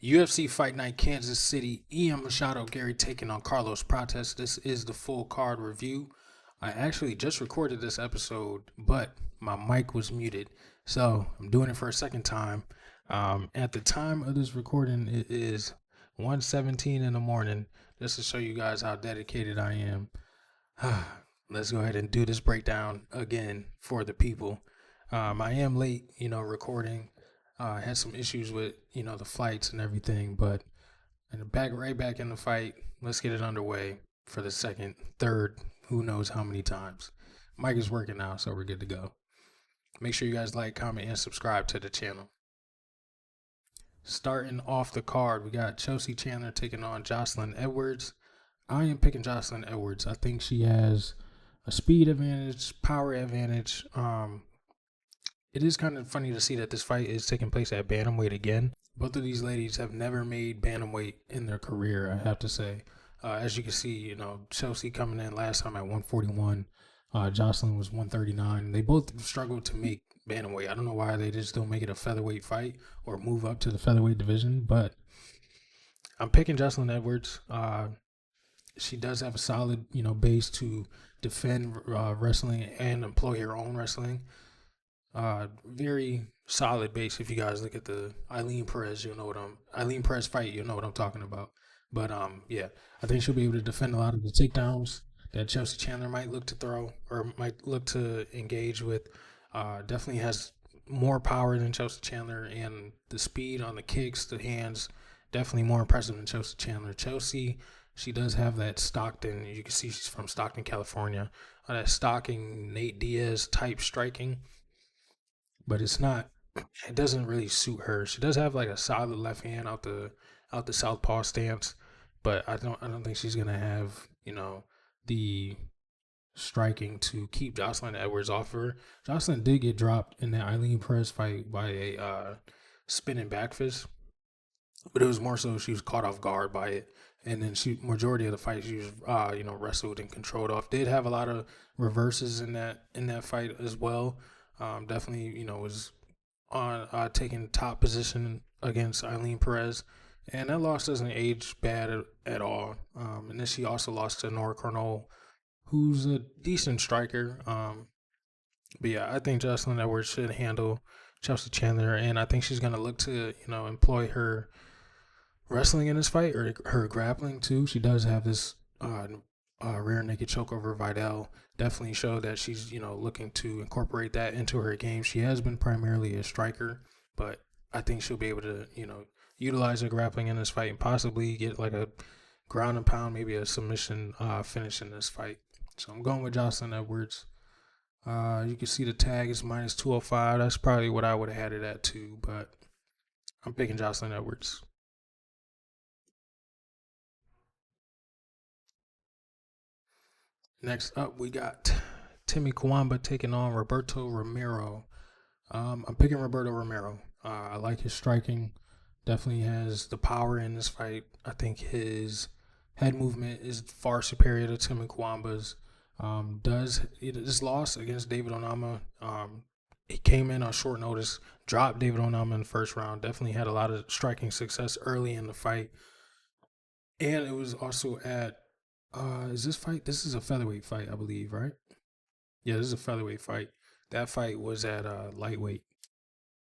UFC Fight Night, Kansas City. Ian Machado, Garry taking on Carlos Prates. This is the full card review. I actually just recorded this episode, but my mic was muted, so I'm doing it for a second time. At the time of this recording, it is 1:17 in the morning. Just to show you guys how dedicated I am. Let's go ahead and do this breakdown again for the people. I am late, recording. Had some issues with, the flights and everything, but right back in the fight. Let's get it underway for the second, third, who knows how many times. Mic is working now, so we're good to go. Make sure you guys like, comment, and subscribe to the channel. Starting off the card, we got Chelsea Chandler taking on Jocelyn Edwards. I am picking Jocelyn Edwards. I think she has a speed advantage, power advantage. It is kind of funny to see that this fight is taking place at bantamweight again. Both of these ladies have never made bantamweight in their career, I have to say. As you can see, Chelsea coming in last time at 141. Jocelyn was 139. They both struggled to make bantamweight. I don't know why they just don't make it a featherweight fight or move up to the featherweight division, but I'm picking Jocelyn Edwards. She does have a solid, base to defend wrestling and employ her own wrestling. Very solid base. If you guys look at the Eileen Perez fight, you'll know what I'm talking about. But yeah, I think she'll be able to defend a lot of the takedowns that Chelsea Chandler might look to throw or might look to engage with. Definitely has more power than Chelsea Chandler, and the speed on the kicks, the hands, definitely more impressive than Chelsea Chandler. Chelsea, she does have that Stockton. You can see she's from Stockton, California. That Stockton Nate Diaz type striking. But it doesn't really suit her. She does have like a solid left hand out the southpaw stance, but I don't think she's gonna have, the striking to keep Jocelyn Edwards off her. Jocelyn did get dropped in that Eileen Perez fight by a spinning back fist, but it was more so she was caught off guard by it. And then majority of the fight she was wrestled and controlled off. Did have a lot of reverses in that fight as well. Definitely, was on taking top position against Eileen Perez, and that loss doesn't age bad at all. And then she also lost to Nora Cornell, who's a decent striker. But yeah, I think Jocelyn Edwards should handle Chelsea Chandler, and I think she's gonna look to employ her wrestling in this fight, or her grappling too. She does have this rear naked choke over Vidal. Definitely showed that she's looking to incorporate that into her game. She has been primarily a striker, but I think she'll be able to utilize her grappling in this fight and possibly get like a ground and pound, maybe a submission finish in this fight. So I'm going with Jocelyn Edwards. You can see the tag is minus 205. That's probably what I would have had it at too, but I'm picking Jocelyn Edwards. Next up, we got Timmy Kwamba taking on Roberto Romero. I'm picking Roberto Romero. I like his striking. Definitely has the power in this fight. I think his head movement is far superior to Timmy Kwamba's. This loss against David Onama, he came in on short notice, dropped David Onama in the first round. Definitely had a lot of striking success early in the fight. And it was also at this is a featherweight fight, I believe, right? Yeah, this is a featherweight fight. That fight was at lightweight,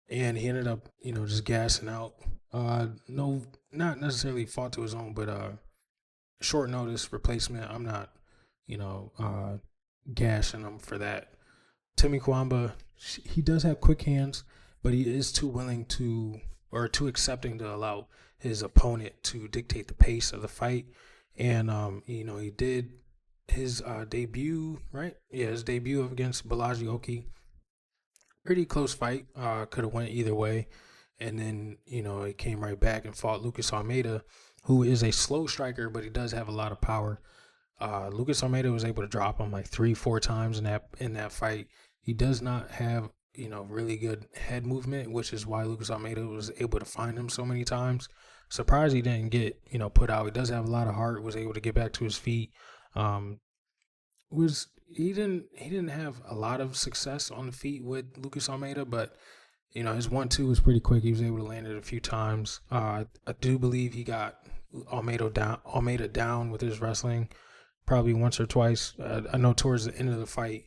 and he ended up, just gassing out. No, not necessarily fault to his own, but short notice replacement. I'm not, gashing him for that. Timmy Kwamba, he does have quick hands, but he is too accepting to allow his opponent to dictate the pace of the fight. And, he did his debut, right? Yeah, his debut against Balaji Oki. Pretty close fight. Could have went either way. And then, he came right back and fought Lucas Almeida, who is a slow striker, but he does have a lot of power. Lucas Almeida was able to drop him like 3-4 times in that fight. He does not have, really good head movement, which is why Lucas Almeida was able to find him so many times. Surprised he didn't get, put out. He does have a lot of heart, was able to get back to his feet. He didn't have a lot of success on the feet with Lucas Almeida, but His 1-2 was pretty quick. He was able to land it a few times. I do believe he got Almeida down with his wrestling probably once or twice. I know towards the end of the fight,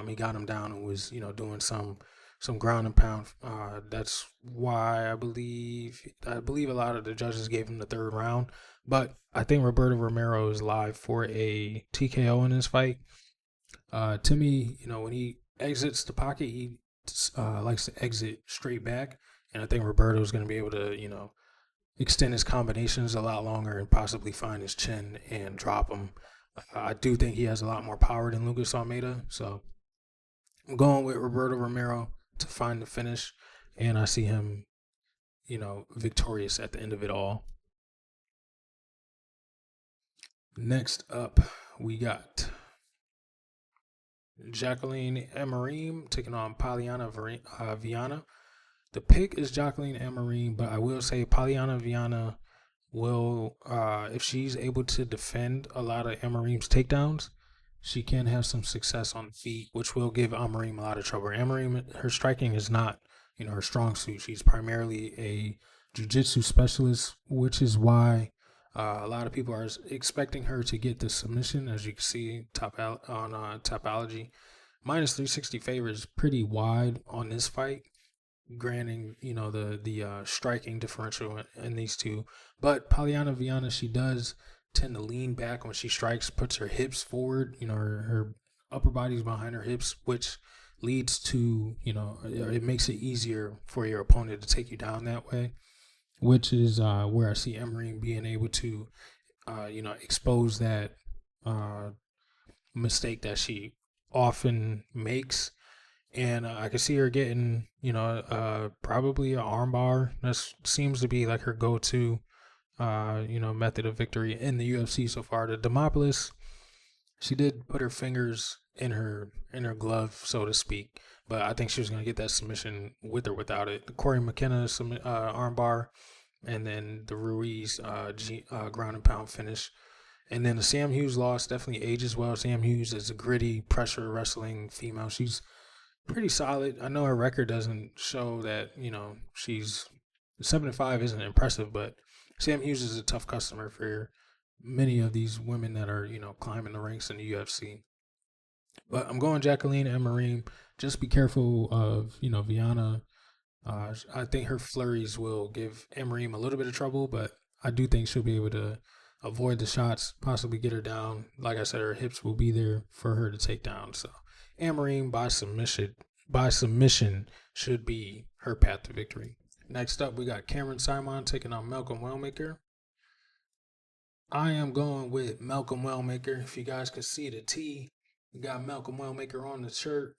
he got him down and was doing some ground and pound. That's why I believe a lot of the judges gave him the third round. But I think Roberto Romero is live for a TKO in this fight. To me, when he exits the pocket, he likes to exit straight back, and I think Roberto is going to be able to extend his combinations a lot longer and possibly find his chin and drop him. I do think he has a lot more power than Lucas Almeida, so I'm going with Roberto Romero to find the finish, and I see him, victorious at the end of it all. Next up, we got Jacqueline Emerim taking on Poliana Viana. The pick is Jacqueline Emerim, but I will say Poliana Viana will, if she's able to defend a lot of Emerim's takedowns, she can have some success on the feet, which will give Amarim a lot of trouble. Amarim, her striking is not, her strong suit. She's primarily a jiu-jitsu specialist, which is why a lot of people are expecting her to get the submission, as you can see on Topology. Minus 360 favor is pretty wide on this fight, granting the striking differential in these two. But Poliana Viana, she does tend to lean back when she strikes, puts her hips forward, her upper body's behind her hips, which leads to, it makes it easier for your opponent to take you down that way, which is where I see Emery being able to, expose that mistake that she often makes. And I can see her getting, probably an armbar. That seems to be like her go-to, method of victory in the UFC so far. The Demopoulos, she did put her fingers in her glove, so to speak, but I think she was going to get that submission with or without it. The Corey McKenna armbar, and then the Ruiz ground and pound finish. And then the Sam Hughes loss definitely ages well. Sam Hughes is a gritty pressure wrestling female. She's pretty solid. I know her record doesn't show that, she's 7-5 isn't impressive, but Sam Hughes is a tough customer for many of these women that are, climbing the ranks in the UFC. But I'm going Jacqueline Emerim. Just be careful of, Viana. I think her flurries will give Emerim a little bit of trouble, but I do think she'll be able to avoid the shots, possibly get her down. Like I said, her hips will be there for her to take down. So Emerim by submission should be her path to victory. Next up, we got Cameron Simon taking on Malcolm Wellmaker. I am going with Malcolm Wellmaker. If you guys can see the T, we got Malcolm Wellmaker on the shirt.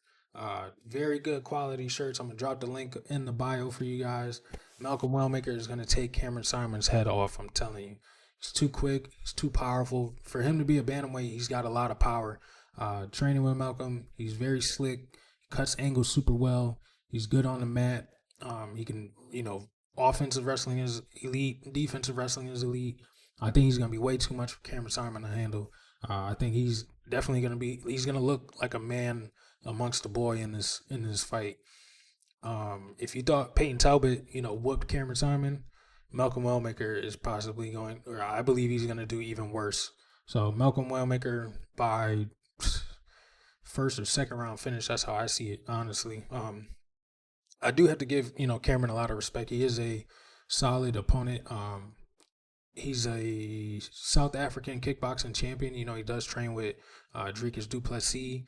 Very good quality shirts. I'm gonna drop the link in the bio for you guys. Malcolm Wellmaker is gonna take Cameron Simon's head off. I'm telling you, he's too quick. He's too powerful for him to be a bantamweight. He's got a lot of power. Training with Malcolm, he's very slick. Cuts angles super well. He's good on the mat. He can, offensive wrestling is elite. Defensive wrestling is elite. I think he's gonna be way too much for Cameron Simon to handle. I think he's definitely he's gonna look like a man amongst the boy in this fight. If you thought Peyton Talbot, whooped Cameron Simon, Malcolm Wellmaker is possibly or I believe he's gonna do even worse. So Malcolm Wellmaker by first or second round finish. That's how I see it, honestly. I do have to give Cameron a lot of respect. He is a solid opponent. He's a South African kickboxing champion. He does train with Dricus du Plessis.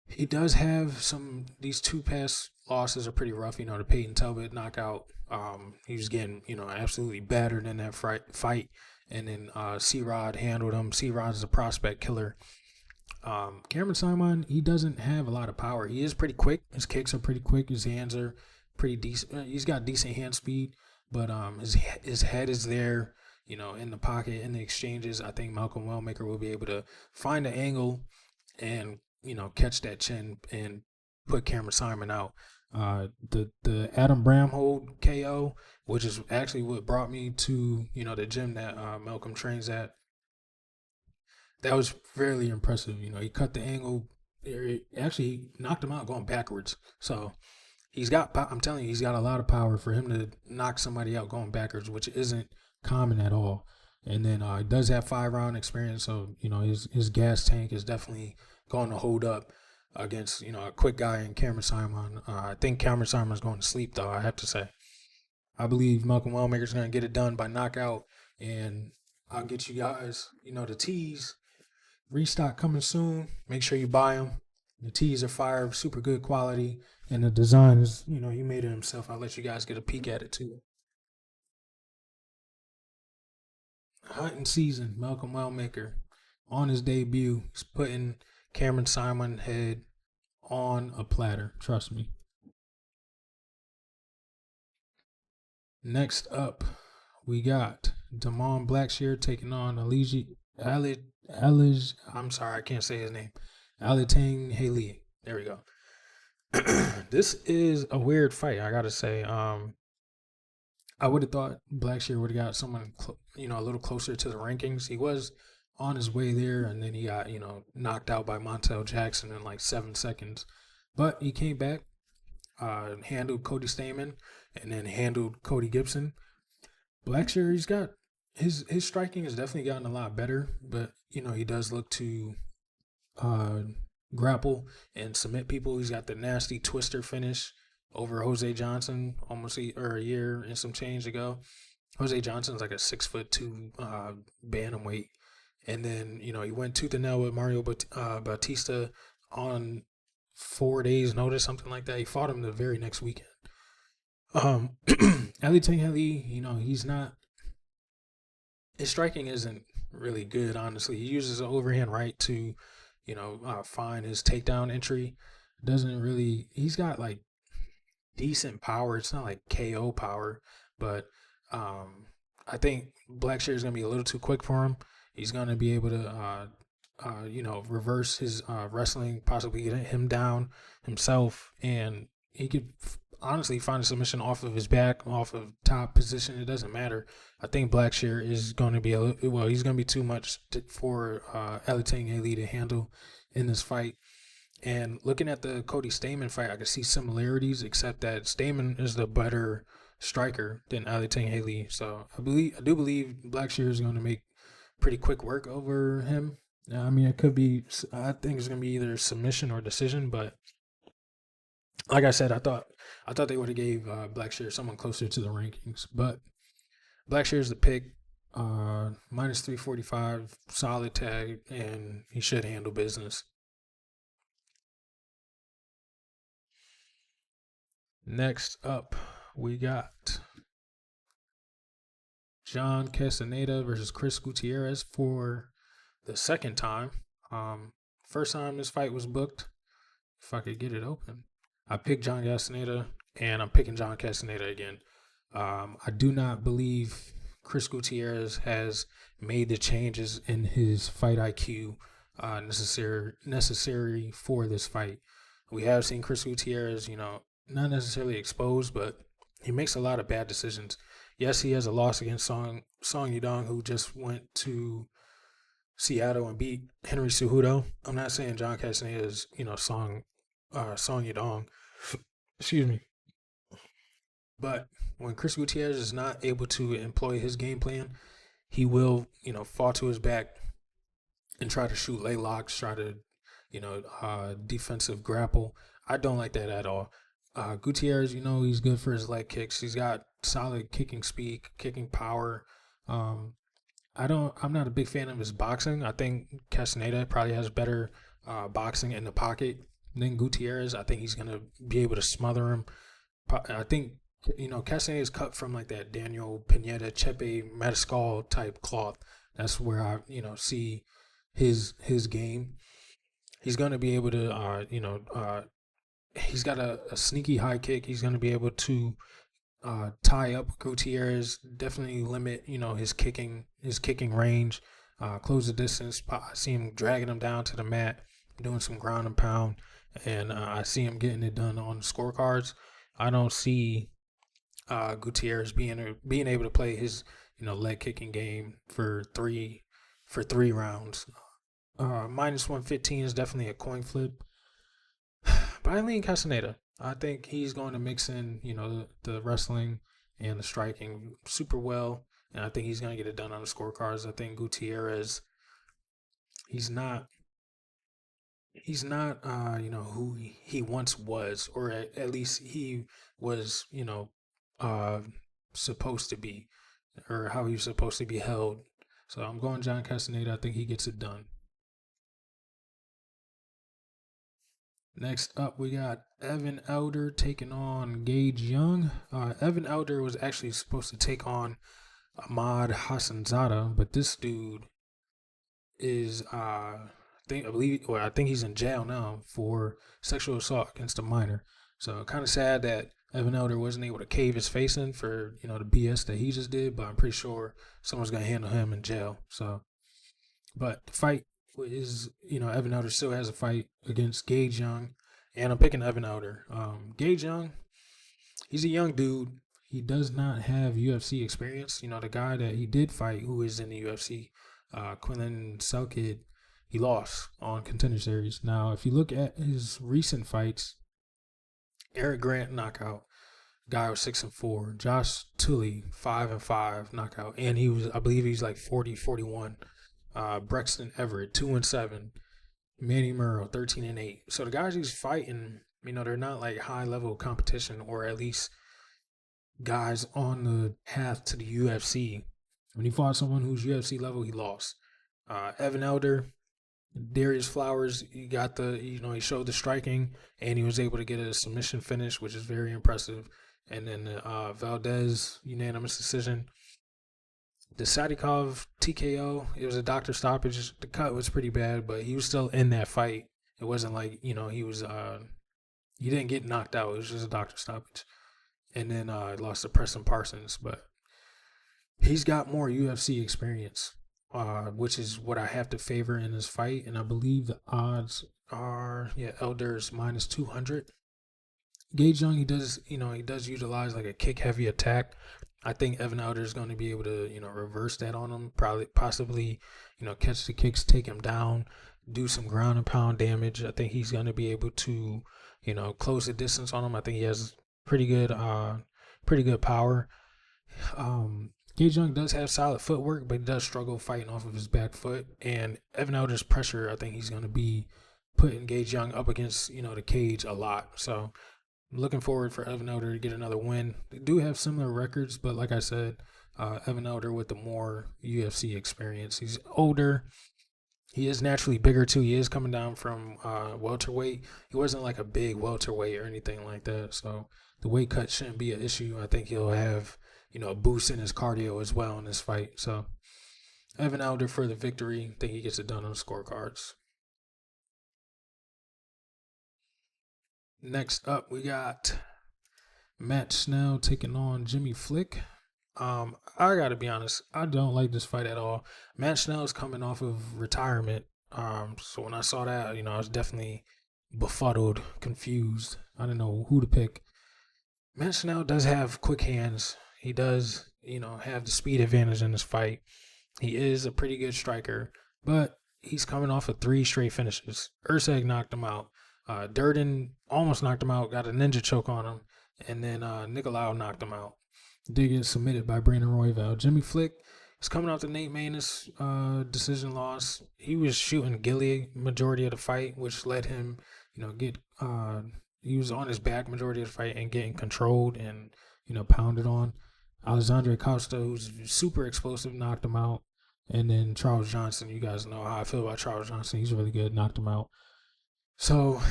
He does have these two past losses are pretty rough. The Peyton Talbot knockout. He was getting, absolutely battered in that fight. And then C-Rod handled him. C-Rod is a prospect killer. Cameron Simon, he doesn't have a lot of power. He is pretty quick. His kicks are pretty quick. His hands are pretty decent. He's got decent hand speed, but his head is there, in the pocket, in the exchanges. I think Malcolm Wellmaker will be able to find the angle and, catch that chin and put Cameron Simon out. The Adam Bramhold KO, which is actually what brought me to, the gym that Malcolm trains at. That was fairly impressive. He cut the angle. Actually, he knocked him out going backwards. So I'm telling you, he's got a lot of power for him to knock somebody out going backwards, which isn't common at all. And then he does have 5 round experience, so his gas tank is definitely going to hold up against a quick guy in Cameron Simon. I think Cameron Simon's going to sleep though. I have to say, I believe Malcolm Wellmaker's going to get it done by knockout, and I'll get you guys the teas. Restock coming soon. Make sure you buy them. The tees are fire, super good quality, and the design is he made it himself. I'll let you guys get a peek at it too. Hunting season, Malcolm Wellmaker on his debut. He's putting Cameron Simon head on a platter. Trust me. Next up, we got Damon Blackshear taking on I'm sorry, I can't say his name. Alitang Haley. There we go. This is a weird fight, I gotta say. I would have thought Blackshear would have got someone, a little closer to the rankings. He was on his way there, and then he got, knocked out by Montel Jackson in like 7 seconds. But he came back, handled Cody Stamen, and then handled Cody Gibson. Blackshear, he's got his striking has definitely gotten a lot better, but he does look to grapple and submit people. He's got the nasty twister finish over Jose Johnson almost a year and some change ago. Jose Johnson's like a 6'2" bantamweight, and then he went tooth and nail with Mario Bautista on 4 days' notice, something like that. He fought him the very next weekend. Ali Tanghali, he's not. His striking isn't really good, honestly. He uses an overhand right to, find his takedown entry. Doesn't really. He's got like decent power. It's not like KO power, but I think Blackshear is gonna be a little too quick for him. He's gonna be able to, reverse his wrestling, possibly get him down himself, and he could honestly find a submission off of his back, off of top position. It doesn't matter. I think Blackshear is going to be he's going to be too much for Alitang Haley to handle in this fight. And looking at the Cody Stamen fight, I can see similarities, except that Stamen is the better striker than Alitang Haley. So I do believe Blackshear is going to make pretty quick work over him. I mean, it could be. I think it's going to be either submission or decision, but like I said, I thought they would have gave Blackshear someone closer to the rankings, but Blackshear's the pick. Minus 345, solid tag, and he should handle business. Next up, we got John Castaneda versus Chris Gutierrez for the second time. First time this fight was booked, if I could get it open, I picked John Castaneda, and I'm picking John Castaneda again. I do not believe Chris Gutierrez has made the changes in his fight IQ necessary for this fight. We have seen Chris Gutierrez, not necessarily exposed, but he makes a lot of bad decisions. Yes, he has a loss against Song Yudong, who just went to Seattle and beat Henry Cejudo. I'm not saying John Castaneda is, Song Yudong. Excuse me. But when Chris Gutierrez is not able to employ his game plan, he will, fall to his back and try to shoot lay locks, try to, defensive grapple. I don't like that at all. Gutierrez, he's good for his leg kicks. He's got solid kicking speed, kicking power. I'm not a big fan of his boxing. I think Castaneda probably has better boxing in the pocket than Gutierrez. I think he's going to be able to smother him. I think, Castaneda is cut from like that Daniel Pineda, Chepe Mariscal type cloth. That's where I, see his game. He's going to be able to, he's got a sneaky high kick. He's going to be able to tie up Gutierrez, definitely limit, his kicking range, close the distance. I see him dragging him down to the mat, doing some ground and pound, and I see him getting it done on scorecards. I don't see Gutierrez being able to play his leg kicking game for three rounds. Minus 115 is definitely a coin flip. But I lean Castaneda. I think he's going to mix in, the wrestling and the striking super well, and I think he's going to get it done on the scorecards. I think Gutierrez, he's not, who he once was, or at least he was, uh, supposed to be, or how he was supposed to be held. So I'm going John Castaneda. I think he gets it done. Next up, we got Evan Elder taking on Gage Young. Evan Elder was actually supposed to take on Ahmad Hassanzada, but this dude is, I think he's in jail now for sexual assault against a minor. So kind of sad that Evan Elder wasn't able to cave his face in for the BS that he just did, but I'm pretty sure someone's gonna handle him in jail. So, but the fight is, Evan Elder still has a fight against Gage Young, and I'm picking Evan Elder. Gage Young, he's a young dude. He does not have UFC experience. The guy that he did fight, who is in the UFC, Quinlan Selkid, he lost on Contender Series. Now, if you look at his recent fights, Eric Grant knockout, guy was 6-4. Josh Tully 5-5 knockout, and I believe he's like 40-41. Brexton Everett 2-7. Manny Murrow 13-8. So the guys he's fighting, they're not like high level competition, or at least guys on the path to the UFC. When he fought someone who's UFC level, he lost. Evan Elder, Darius Flowers, he got he showed the striking, and he was able to get a submission finish, which is very impressive. And then Valdez, unanimous decision. The Sadikov TKO, it was a doctor stoppage. The cut was pretty bad, but he was still in that fight. It wasn't like, he was, he didn't get knocked out. It was just a doctor stoppage. And then lost to Preston Parsons, but he's got more UFC experience, which is what I have to favor in this fight. And I believe the odds are, Elder's minus 200. Gage Young, he does utilize like a kick heavy attack. I think Evan Elder is going to be able to, reverse that on him, possibly, catch the kicks, take him down, do some ground and pound damage. I think he's going to be able to, close the distance on him. I think he has pretty good power. Gage Young does have solid footwork, but he does struggle fighting off of his back foot. And Evan Elder's pressure, I think he's going to be putting Gage Young up against, the cage a lot. So I'm looking forward for Evan Elder to get another win. They do have similar records, but like I said, Evan Elder with the more UFC experience. He's older. He is naturally bigger too. He is coming down from welterweight. He wasn't like a big welterweight or anything like that. So the weight cut shouldn't be an issue. I think he'll have, a boost in his cardio as well in this fight. So Evan Elder for the victory. I think he gets it done on the scorecards. Next up, we got Matt Snell taking on Jimmy Flick. I gotta be honest, I don't like this fight at all. Matt Snell is coming off of retirement. So when I saw that, I was definitely befuddled, confused. I didn't know who to pick. Matt Snell does have quick hands. He does, have the speed advantage in this fight. He is a pretty good striker, but he's coming off of 3 straight finishes. Urseg knocked him out. Durden almost knocked him out, got a ninja choke on him, and then Nicolau knocked him out. Did get submitted by Brandon Royval. Jimmy Flick is coming off the Nate Maness decision loss. He was shooting Gilly majority of the fight, which led him, get he was on his back majority of the fight and getting controlled and pounded on. Alexandre Costa, who's super explosive, knocked him out. And then Charles Johnson, you guys know how I feel about Charles Johnson. He's really good, knocked him out. So,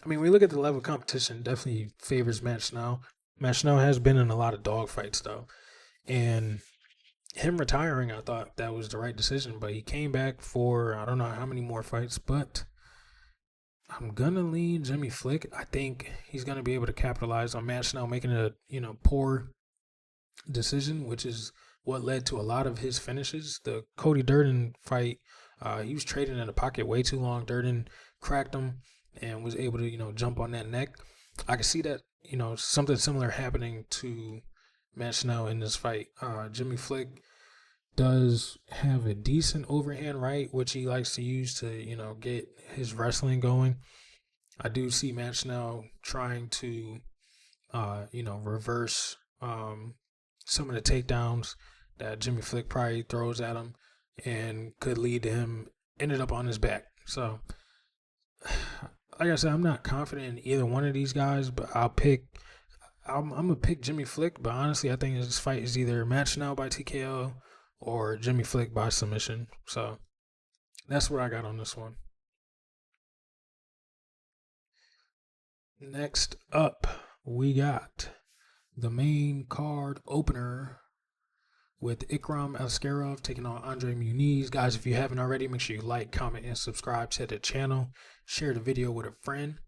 when we look at the level of competition, definitely favors Matt Snell. Matt Snell has been in a lot of dogfights, though. And him retiring, I thought that was the right decision. But he came back for, I don't know how many more fights. But I'm going to lean Jimmy Flick. I think he's going to be able to capitalize on Matt Snell making a, poor decision, which is what led to a lot of his finishes. The Cody Durden fight, he was trading in the pocket way too long. Durden cracked him and was able to, jump on that neck. I could see that, something similar happening to Matt Snell in this fight. Jimmy Flick does have a decent overhand right, which he likes to use to, get his wrestling going. I do see Matt Snell trying to, reverse some of the takedowns that Jimmy Flick probably throws at him, and could lead to him ended up on his back. So, like I said, I'm not confident in either one of these guys, but I'm gonna pick Jimmy Flick. But honestly, I think this fight is either Matt Snell by TKO or Jimmy Flick by submission. So that's what I got on this one. Next up, we got the main card opener with Ikram Askarov taking on Andre Muniz. Guys, if you haven't already, make sure you like, comment, and subscribe to the channel. Share the video with a friend.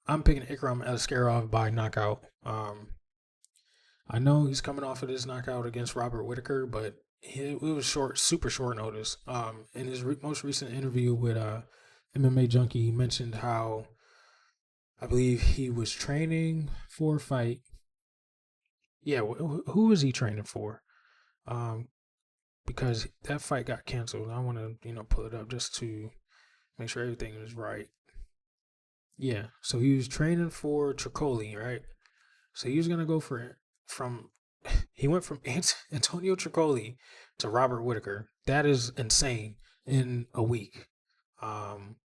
I'm picking Ikram Askarov by knockout. I know he's coming off of this knockout against Robert Whitaker, but it was short, super short notice. In his most recent interview with MMA Junkie, he mentioned how I believe he was training for a fight. Yeah, who was he training for? Because that fight got canceled. I want to, pull it up just to make sure everything is right. Yeah, so he was training for Tricoli, right? So he was gonna go he went from Antonio Tricoli to Robert Whitaker. That is insane in a week. And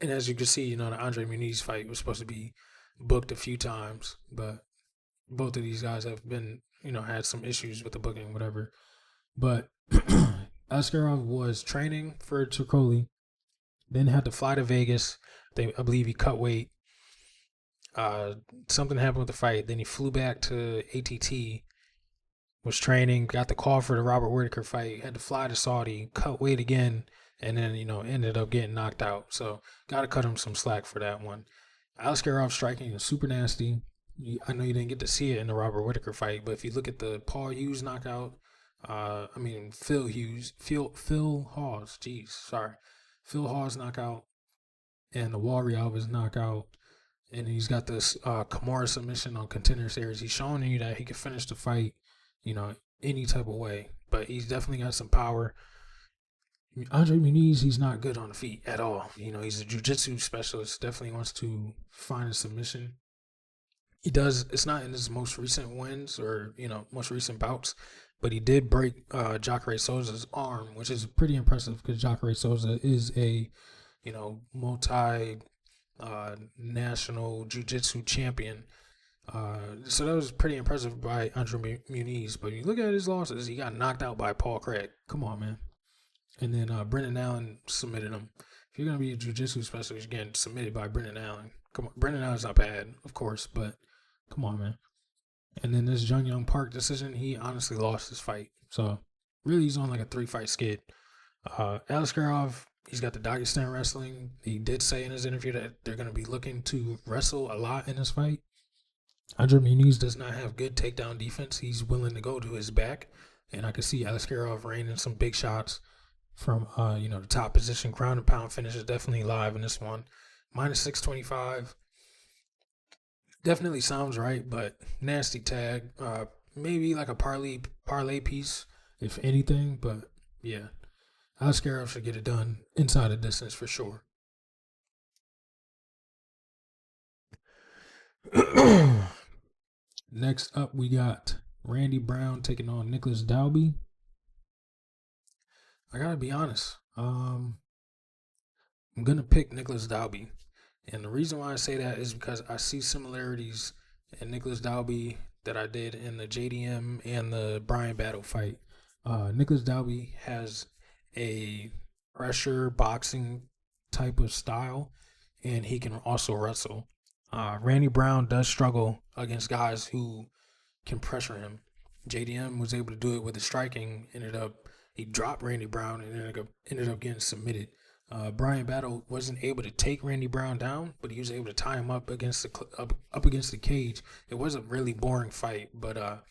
as you can see, the Andre Muniz fight was supposed to be booked a few times, but both of these guys have been, had some issues with the booking, whatever. But Askarov was training for Tricoli, then had to fly to Vegas. I believe he cut weight. Something happened with the fight. Then he flew back to ATT, was training, got the call for the Robert Whitaker fight, had to fly to Saudi, cut weight again, and then, ended up getting knocked out. So got to cut him some slack for that one. Askarov striking is super nasty. I know you didn't get to see it in the Robert Whitaker fight, but if you look at the Paul Hughes knockout, Phil Hawes, Phil Hawes knockout, and the Warrior Alves knockout, and he's got this Kamara submission on Contender Series. He's showing you that he can finish the fight, any type of way, but he's definitely got some power. Andre Muniz, he's not good on the feet at all. He's a jiu-jitsu specialist, definitely wants to find a submission. He does. It's not in his most recent wins or, most recent bouts, but he did break Jacare Souza's arm, which is pretty impressive because Jacare Souza is a, multi national jiu-jitsu champion. So that was pretty impressive by Andre Muniz. But you look at his losses, he got knocked out by Paul Craig. Come on, man. And then Brendan Allen submitted him. If you're going to be a jiu-jitsu specialist, you're getting submitted by Brendan Allen. Come on. Brendan Allen's not bad, of course, but come on, man. And then this Jung Young Park decision, he honestly lost his fight. So really, he's on like a 3-fight skid. Askarov, he's got the Dagestan wrestling. He did say in his interview that they're going to be looking to wrestle a lot in this fight. Andre Muniz does not have good takedown defense. He's willing to go to his back. And I can see Askarov raining some big shots from, the top position. Ground and pound finish is definitely live in this one. Minus 625. Definitely sounds right, but nasty tag. Maybe like a parlay piece, if anything. But yeah, Askarov should get it done inside a distance for sure. Next up, we got Randy Brown taking on Nicholas Dalby. I gotta be honest. I'm gonna pick Nicholas Dalby. And the reason why I say that is because I see similarities in Nicholas Dalby that I did in the JDM and the Brian Battle fight. Nicholas Dalby has a pressure boxing type of style, and he can also wrestle. Randy Brown does struggle against guys who can pressure him. JDM was able to do it with his striking. He dropped Randy Brown and ended up getting submitted. Brian Battle wasn't able to take Randy Brown down, but he was able to tie him up against the cage. It was a really boring fight, but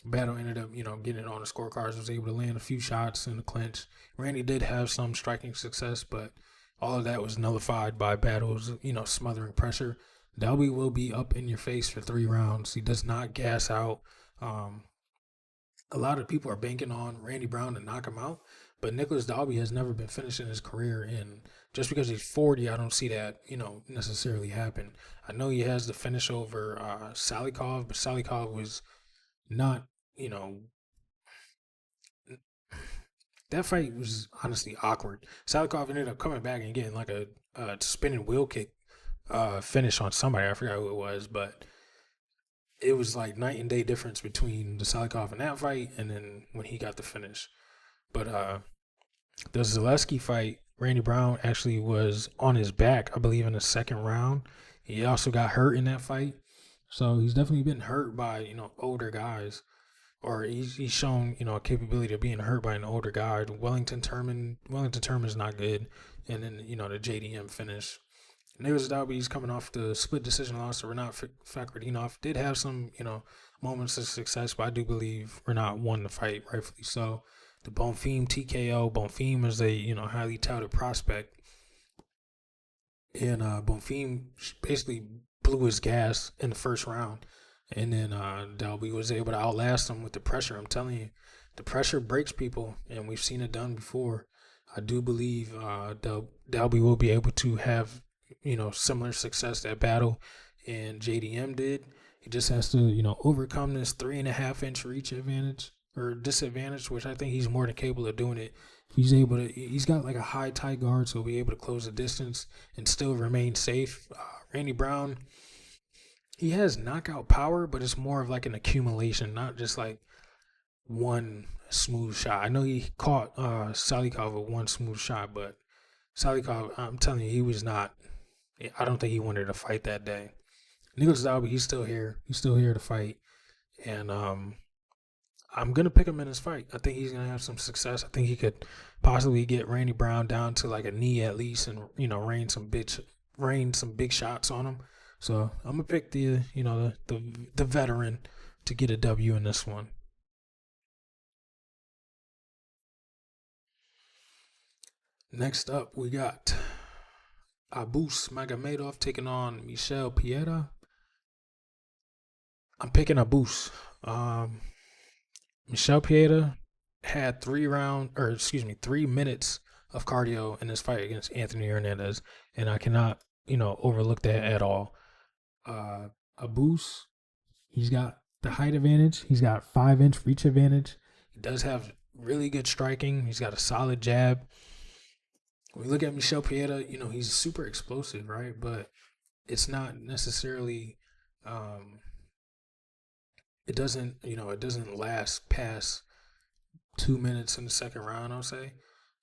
Battle ended up, getting it on the scorecards, was able to land a few shots in the clinch. Randy did have some striking success, but all of that was nullified by Battle's, smothering pressure. Dalby will be up in your face for 3 rounds. He does not gas out. A lot of people are banking on Randy Brown to knock him out, But Nicholas Dalby has never been finished in his career, and just because he's 40, I don't see that necessarily happen. I know he has the finish over Salikov, but Salikov was not you know that fight was honestly awkward. Salikov ended up coming back and getting like a spinning wheel kick finish on somebody. I forgot who it was, but it was like night and day difference between the Salikov in that fight and then when he got the finish. But the Zaleski fight, Randy Brown actually was on his back, I believe, in the second round. He also got hurt in that fight, so he's definitely been hurt by older guys, or he's shown a capability of being hurt by an older guy. Wellington Terman is not good, and then the JDM finish. Nicholas Dalby's coming off the split decision loss to Renat Fakhretdinov. Did have some moments of success, but I do believe Renat won the fight rightfully so. The Bonfim TKO. Bonfim is a highly touted prospect, and Bonfim basically blew his gas in the first round, and then Dalby was able to outlast him with the pressure. I'm telling you, the pressure breaks people, and we've seen it done before. I do believe Dalby will be able to have similar success that battle and JDM did. He just has to overcome this 3.5 inch reach advantage or disadvantage, which I think he's more than capable of doing it. He's got like a high tight guard, so he'll be able to close the distance and still remain safe. Randy Brown, he has knockout power, but it's more of like an accumulation, not just like one smooth shot. I know he caught Salikov with one smooth shot, but Salikov, I'm telling you, he was not. I don't think he wanted to fight that day. Nicholas Dalby, he's still here. He's still here to fight, and I'm gonna pick him in this fight. I think he's gonna have some success. I think he could possibly get Randy Brown down to like a knee at least, and rain some big shots on him. So I'm gonna pick the veteran to get a W in this one. Next up, we got Abus Magomedov taking on Michel Pieta. I'm picking Abus. Um, Michel Pieta had 3 minutes of cardio in this fight against Anthony Hernandez, and I cannot, overlook that at all. Abus, he's got the height advantage. He's got 5 inch reach advantage. He does have really good striking. He's got a solid jab. When we look at Michel Pieta, he's super explosive, right? But it's not necessarily um, it doesn't last past 2 minutes in the second round, I'll say.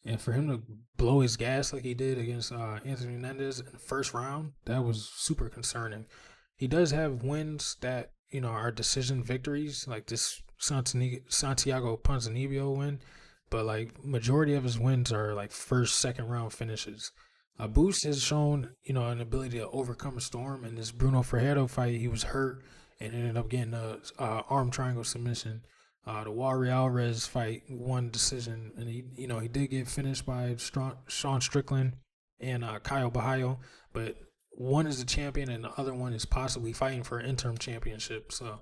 And for him to blow his gas like he did against Anthony Hernandez in the first round, that was super concerning. He does have wins that are decision victories, like this Santiago Ponzinibbio win, but like majority of his wins are like first, second round finishes. Boost has shown an ability to overcome a storm. In this Bruno Ferreiro fight, he was hurt and ended up getting a arm triangle submission. The Warri Alvarez fight, one decision, and he did get finished by Sean Strickland and Kyle Bahayo, but one is the champion and the other one is possibly fighting for an interim championship. So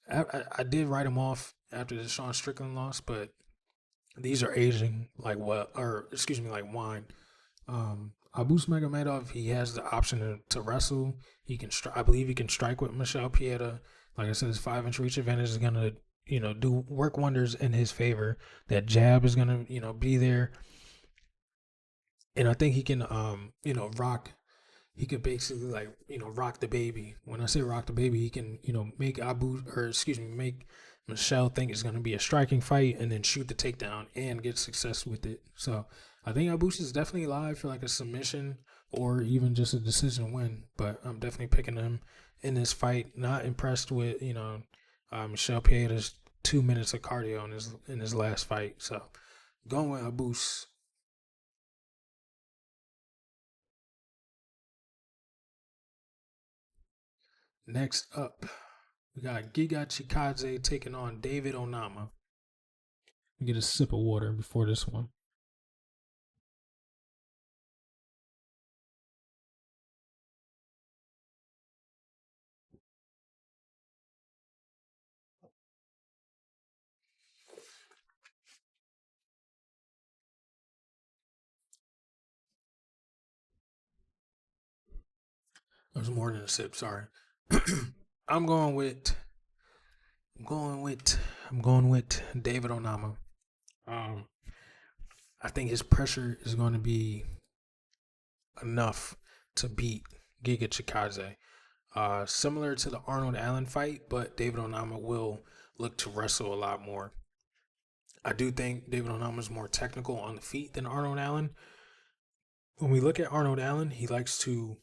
I did write him off after the Sean Strickland loss, but these are aging like what, or excuse me, like wine. Abus Magomedov, he has the option to wrestle. He can, I believe, he can strike with Michel Pieta. Like I said, his 5 inch reach advantage is gonna, do work wonders in his favor. That jab is gonna, be there, and I think he can, rock. He could basically like, rock the baby. When I say rock the baby, he can, make make Michelle think it's gonna be a striking fight and then shoot the takedown and get success with it. So I think Abus is definitely live for like a submission or even just a decision win. But I'm definitely picking him in this fight. Not impressed with Michelle Pieta's 2 minutes of cardio in his last fight. So going with Abus. Next up, we got Giga Chikadze taking on David Onama. Get a sip of water before this one. That was more than a sip. Sorry. I'm going with. I'm going with. I'm going with David Onama. Um, I think his pressure is going to be enough to beat Giga Chikadze. Similar to the Arnold Allen fight, but David Onama will look to wrestle a lot more. I do think David Onama is more technical on the feet than Arnold Allen. When we look at Arnold Allen, he likes to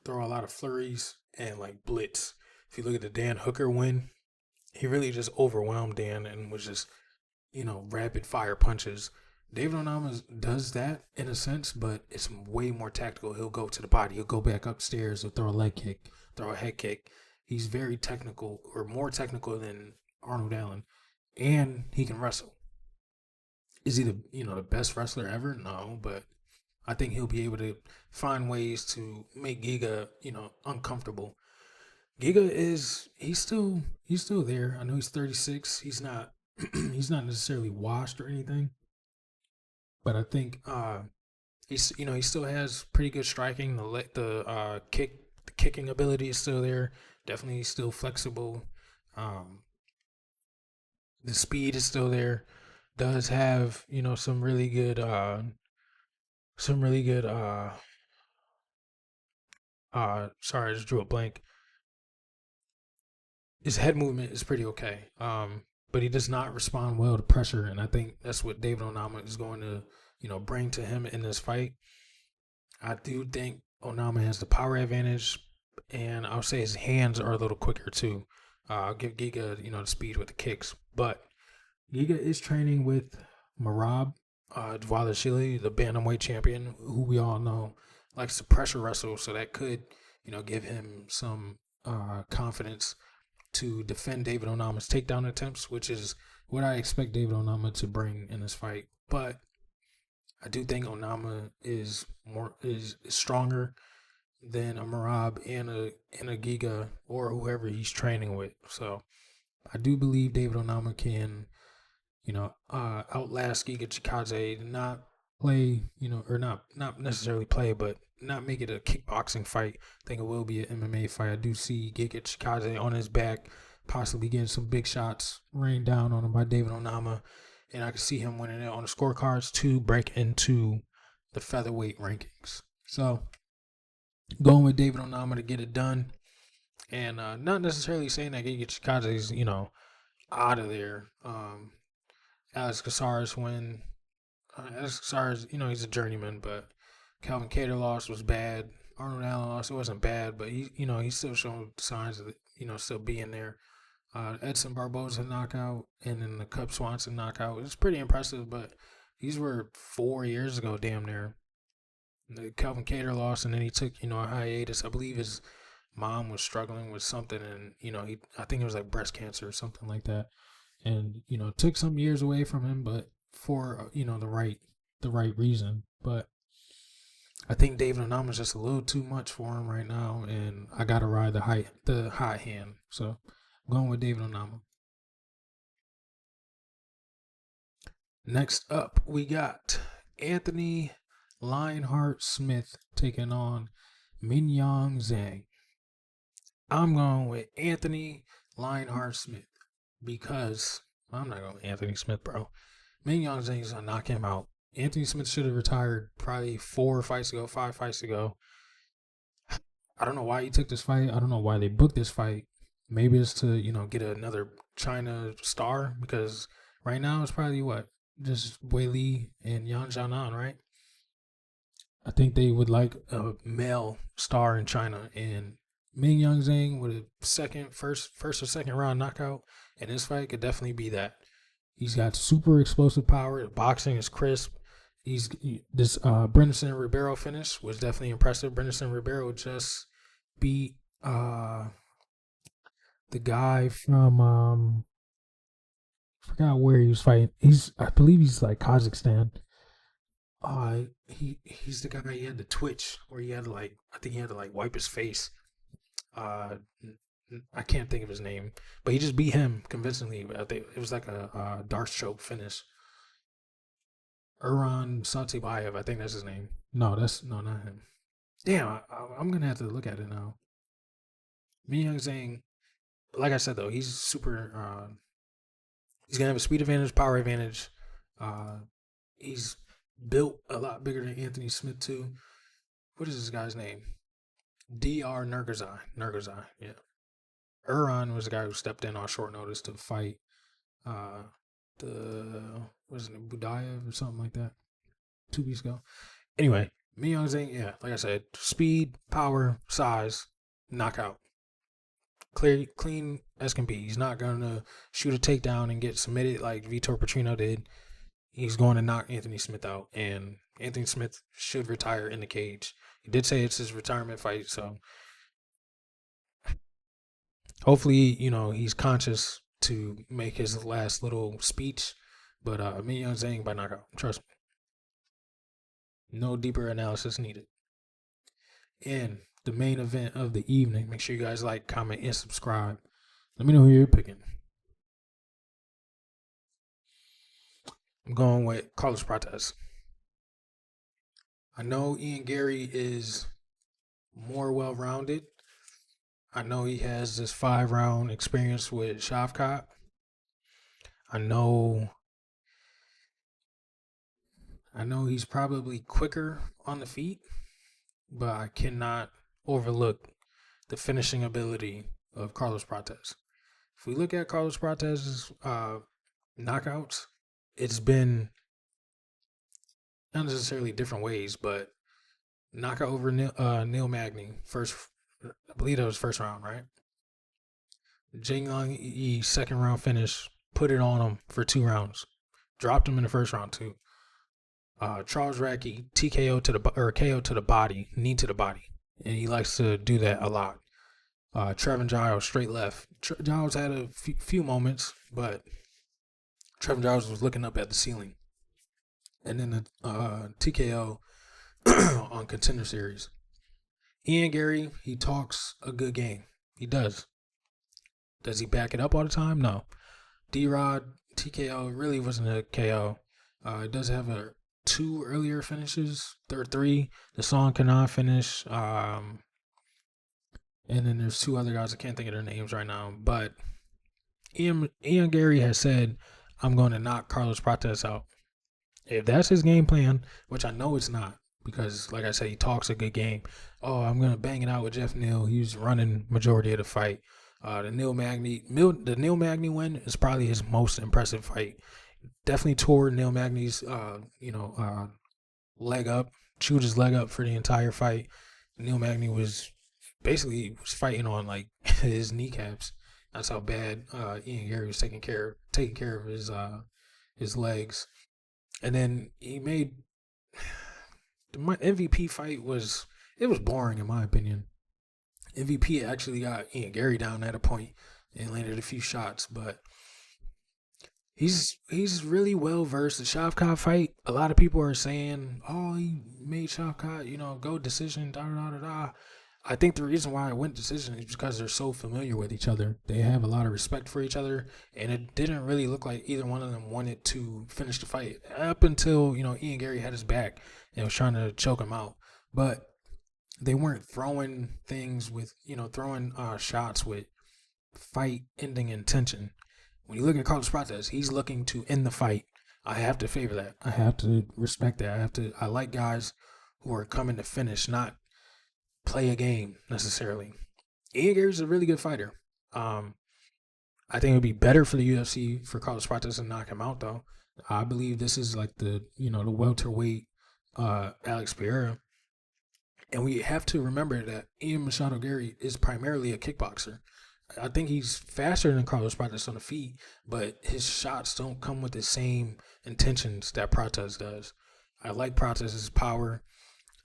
throw a lot of flurries and like blitz. If you look at the Dan Hooker win, he really just overwhelmed Dan and was just, rapid fire punches. David Onama does that in a sense, but it's way more tactical. He'll go to the body, he'll go back upstairs, he'll throw a leg kick, throw a head kick. He's very technical, or more technical than Arnold Allen, and he can wrestle. Is he the best wrestler ever? No, but I think he'll be able to find ways to make Giga uncomfortable. Giga he's still there. I know he's 36. He's not he's not necessarily washed or anything, but I think he still has pretty good striking. The kicking ability is still there. Definitely still flexible. Um, the speed is still there. Does have some really good sorry, I just drew a blank. His head movement is pretty okay. But he does not respond well to pressure, and I think that's what David Onama is going to, bring to him in this fight. I do think Onama has the power advantage, and I'll say his hands are a little quicker too. I'll give Giga, the speed with the kicks, but Giga is training with Marab Dvalishvili, the bantamweight champion, who we all know likes to pressure wrestle, so that could, give him some confidence to defend David Onama's takedown attempts, which is what I expect David Onama to bring in this fight. But I do think Onama is stronger than a Marab and a Giga or whoever he's training with. So I do believe David Onama can, outlast Giga Chikadze, not play, or not necessarily play, but not make it a kickboxing fight. I think it will be an MMA fight. I do see Giga Chikadze on his back, possibly getting some big shots rained down on him by David Onama, and I can see him winning it on the scorecards to break into the featherweight rankings. So going with David Onama to get it done, and not necessarily saying that Giga Chikadze is out of there. Alex Casares when Alex Casares, he's a journeyman, but Calvin Kattar loss was bad. Arnold Allen loss, it wasn't bad, but he's still showing signs of still being there. Edson Barboza knockout and then the Cub Swanson knockout. It's pretty impressive, but these were 4 years ago, damn near. The Calvin Kattar loss, and then he took a hiatus. I believe his mom was struggling with something, and I think it was like breast cancer or something like that, and took some years away from him, but for the right reason. But I think David Onama is just a little too much for him right now, and I gotta ride the high hand. So I'm going with David Onama. Next up, we got Anthony Lionheart Smith taking on Minyang Zhang. I'm going with Anthony Lionheart Smith because I'm not going with Anthony Smith, bro. Minyang Zhang is gonna knock him out. Anthony Smith should have retired probably 4 fights ago, 5 fights ago. I don't know why he took this fight. I don't know why they booked this fight. Maybe it's to get another China star, because right now it's probably what, just Wei Li and Yan Xiaonan, right? I think they would like a male star in China, and Ming Yang Zhang with a first or second round knockout in this fight could definitely be that. He's got super explosive power. The boxing is crisp. This Brenderson Ribeiro finish was definitely impressive. Brenderson Ribeiro just beat the guy from I forgot where he was fighting. I believe he's like Kazakhstan. He's the guy. He had the twitch where he had to I think he had to wipe his face. Uh, I can't think of his name, but he just beat him convincingly. I think it was like a Darce choke finish. Uran Satibayev, I think that's his name. No, not him. Damn, I'm gonna have to look at it now. Min Young Zhang, like I said though, he's super. He's gonna have a speed advantage, power advantage. Uh, he's built a lot bigger than Anthony Smith too. What is this guy's name? Dr. Nurgazai. Nurgazai, yeah. Uran was the guy who stepped in on short notice to fight uh the what is it, Budayev or something like that 2 weeks ago. Anyway, Min Young Zhang, yeah, like I said, speed, power, size, knockout. Clear, clean as can be. He's not gonna shoot a takedown and get submitted like Vitor Petrino did. He's going to knock Anthony Smith out, and Anthony Smith should retire in the cage. He did say it's his retirement fight, so hopefully, he's conscious to make his last little speech. But Min Young Zhang by knockout. Trust me. No deeper analysis needed. And the main event of the evening. Make sure you guys like, comment, and subscribe. Let me know who you're picking. I'm going with Carlos Prates. I know Ian Garry is more well rounded. I know he has this 5 round experience with Shavkat. I know he's probably quicker on the feet, but I cannot overlook the finishing ability of Carlos Prates. If we look at Carlos Prates' knockouts, it's been not necessarily different ways, but knockout over Neil Magny, I believe that was first round, right? Jing Long Yi, second round finish, put it on him for 2 rounds. Dropped him in the first round, too. Charles Radke, TKO to the or KO to the body, knee to the body, and he likes to do that a lot. Trevin Giles straight left. Giles had a few moments, but Trevin Giles was looking up at the ceiling. And then the TKO on Contender Series. Ian Garry, he talks a good game. He does. Does he back it up all the time? No. D-Rod, TKO really wasn't a KO. It does have 2 earlier finishes, third 3. The song cannot finish. And then there's 2 other guys. I can't think of their names right now. But Ian Garry has said, I'm going to knock Carlos Prates out. If that's his game plan, which I know it's not, because like I said, he talks a good game. Oh, I'm going to bang it out with Jeff Neal. He's running majority of the fight. The Neil Magny win is probably his most impressive fight. Definitely tore Neil Magny's leg up, chewed his leg up for the entire fight. Neil Magny was fighting on like his kneecaps. That's how bad Ian Garry was taking care of his legs. And then he made my MVP fight was boring in my opinion. MVP actually got Ian Garry down at a point and landed a few shots, but he's really well versed. The Shavkat fight, a lot of people are saying, "Oh, he made Shavkat, go decision." Da da da da. I think the reason why it went decision is because they're so familiar with each other. They have a lot of respect for each other, and it didn't really look like either one of them wanted to finish the fight up until Ian Garry had his back and was trying to choke him out. But they weren't throwing things with throwing shots with fight ending intention. When you look at Carlos Prates, he's looking to end the fight. I have to favor that. I have to respect that. I like guys who are coming to finish, not play a game necessarily. Ian Garry's a really good fighter. I think it would be better for the UFC for Carlos Prates to knock him out, though. I believe this is like the welterweight Alex Pereira. And we have to remember that Ian Machado Garry is primarily a kickboxer. I think he's faster than Carlos Prates on the feet, but his shots don't come with the same intentions that Prates does. I like Prates' power.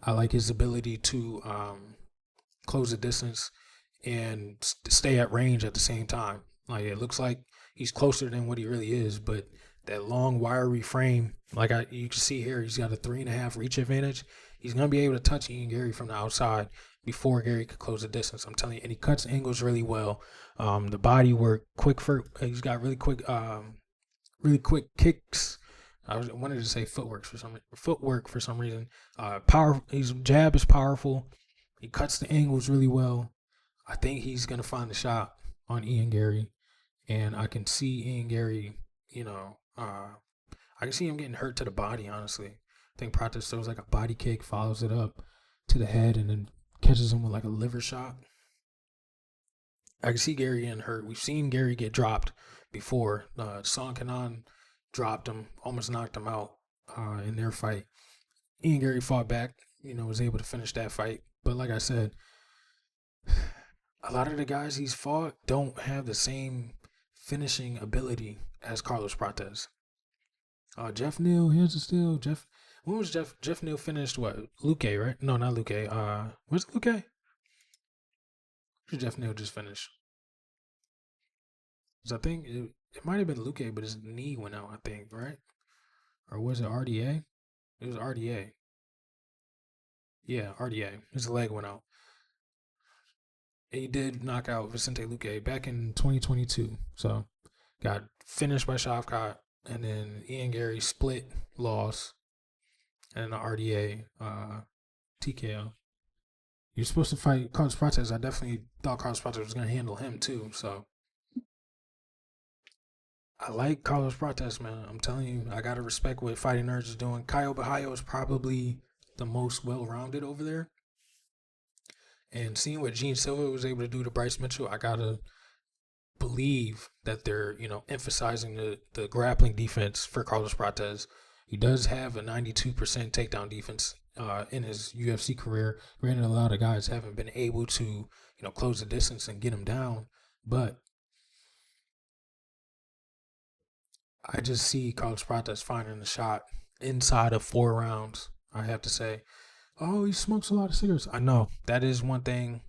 I like his ability to close the distance and stay at range at the same time. Like it looks like he's closer than what he really is, but that long wiry frame, you can see here, he's got a 3.5 reach advantage. He's gonna be able to touch Ian Garry from the outside before Garry could close the distance. I'm telling you, and he cuts angles really well. The body work he's got really quick kicks. I wanted to say footwork for some reason. His jab is powerful. He cuts the angles really well. I think he's gonna find the shot on Ian Garry, and I can see Ian Garry. I can see him getting hurt to the body. Honestly, I think Prates throws like a body kick, follows it up to the head, and then catches him with like a liver shot. I can see Garry getting hurt. We've seen Garry get dropped before. Son Kanan dropped him, almost knocked him out in their fight. Ian Garry fought back, was able to finish that fight. But like I said, a lot of the guys he's fought don't have the same finishing ability as Carlos Prates. Jeff Neal, here's the steal. When was Jeff Neal finished? What, Luque, right? No, not Luque. Was it Luque? Did Jeff Neal just finish? Because I think it might have been Luque, but his knee went out, I think, right? Or was it RDA? It was RDA. Yeah, RDA. His leg went out. He did knock out Vicente Luque back in 2022. So got finished by Shavkat, and then Ian Garry split loss, and the RDA TKO. You're supposed to fight Carlos Prates. I definitely thought Carlos Prates was going to handle him too. So I like Carlos Prates, man. I'm telling you, I got to respect what Fighting Nerds is doing. Caio Bahayo is probably the most well-rounded over there. And seeing what Gene Silva was able to do to Bryce Mitchell, I got to believe that they're, emphasizing the grappling defense for Carlos Prates. He does have a 92% takedown defense in his UFC career. Granted, a lot of guys haven't been able to, close the distance and get him down. But I just see Carlos Prates finding the shot inside of 4 rounds, I have to say. Oh, he smokes a lot of cigarettes. I know. That is one thing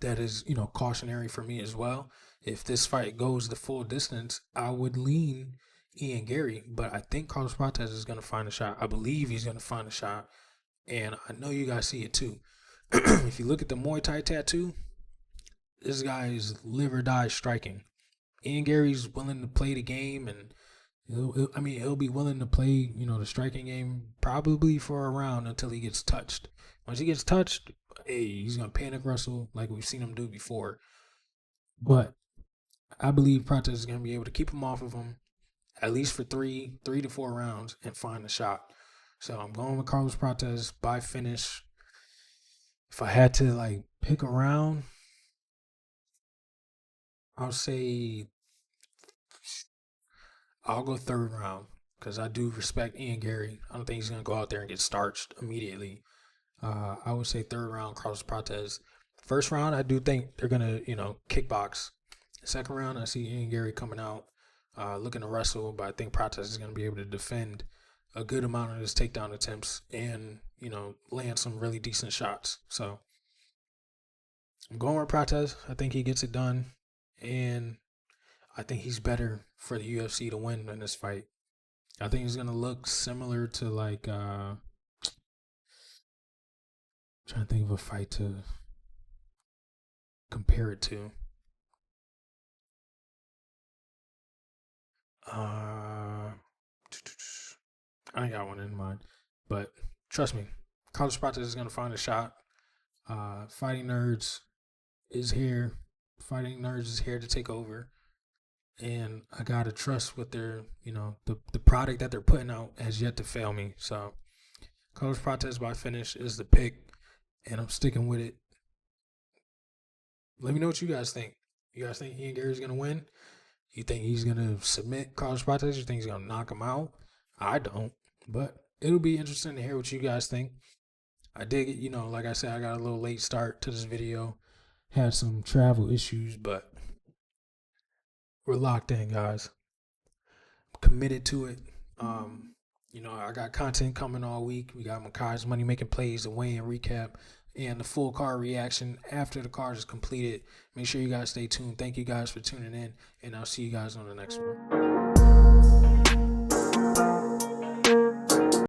that is, cautionary for me as well. If this fight goes the full distance, I would lean Ian Garry, but I think Carlos Prates is going to find a shot. I believe he's going to find a shot, and I know you guys see it too. If you look at the Muay Thai tattoo, this guy is live or die striking. Ian Garry's willing to play the game, and he'll be willing to play, the striking game probably for a round until he gets touched. Once he gets touched, he's going to panic wrestle like we've seen him do before. But I believe Prates is going to be able to keep him off of him at least for 3 to 4 rounds and find a shot. So I'm going with Carlos Prates by finish. If I had to pick a round, I'll say I'll go 3rd round because I do respect Ian Garry. I don't think he's going to go out there and get starched immediately. I would say 3rd round, Carlos Prates. 1st round, I do think they're going to, kickbox. 2nd round, I see Ian Garry coming out looking to wrestle, but I think Prates is going to be able to defend a good amount of his takedown attempts and, land some really decent shots. So I'm going with Prates. I think he gets it done, and I think he's better for the UFC to win in this fight. I think he's going to look similar to trying to think of a fight to compare it to. I ain't got one in mind, but trust me, Carlos Prates is going to find a shot. Fighting Nerds is here. Fighting Nerds is here to take over. And I got to trust what they're, the product that they're putting out has yet to fail me. So Carlos Prates by finish is the pick, and I'm sticking with it. Let me know what you guys think. You guys think Ian Garry's going to win? You think he's going to submit Carlos Prates? You think he's going to knock him out? I don't, but it'll be interesting to hear what you guys think. I dig it. Like I said, I got a little late start to this video. Had some travel issues, but we're locked in, guys. I'm committed to it. I got content coming all week. We got Makai's Money Making Plays, the weigh-in recap, and the full card reaction after the card is completed. Make sure you guys stay tuned. Thank you guys for tuning in, and I'll see you guys on the next one.